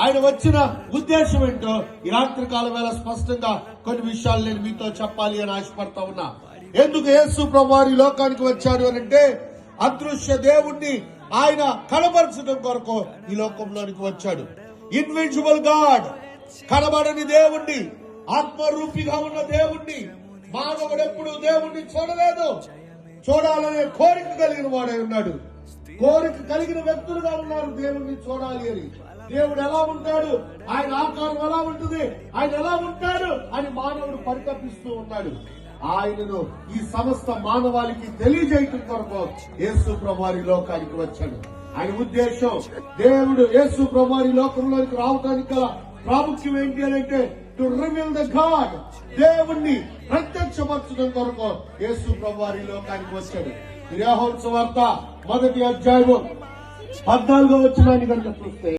ఆయన వచ్చిన ఉద్దేశం ఏంటో ఈ రాత్రి కాలం వేళ స్పష్టంగా కొన్ని విషయాలు నేను మీతో చెప్పాలి అని ఆశపడతా ఉన్నా. ఎందుకు యేసు ప్రభువారు ఈ లోకానికి వచ్చాడు అని అంటే, అదృశ్య దేవుణ్ణి ఆయన కనబరచడం కొరకు ఈ లోకంలోనికి వచ్చాడు. ఇన్విజిబుల్ గాడ్, కనబడని దేవుణ్ణి, ఆత్మరూపిగా ఉన్న దేవుణ్ణి మానవుడు ఎప్పుడు దేవుణ్ణి చూడలేదు. చూడాలనే కోరిక కలిగిన వాడై ఉన్నాడు. కోరిక కలిగిన వ్యక్తులుగా ఉన్నారు దేవుణ్ణి చూడాలి అని. దేవుడు ఎలా ఉంటాడు, ఆయన ఆకారం ఎలా ఉంటుంది, ఆయన ఎలా ఉంటాడు అని మానవుడు పరితపిస్తూ ఉన్నాడు. ఆయనను ఈ సమస్త మానవాళికి తెలియజేయటం కొరకు యేసు ప్రభువారు లోకానికి వచ్చాడు. ఆయన ఉద్దేశం, దేవుడు యేసు ప్రభువారు లోకంలోకి రావడానికి గల ప్రాముఖ్యం ఏంటి అని అంటే, టు రివీల్ ద గాడ్, దేవుణ్ణి ప్రత్యక్షపరచడం కొరకు యేసు ప్రభువారు లోకానికి వచ్చాడు. యోహాను సువార్త 1వ అధ్యాయం 14వ వచనాన్ని కనుక చూస్తే,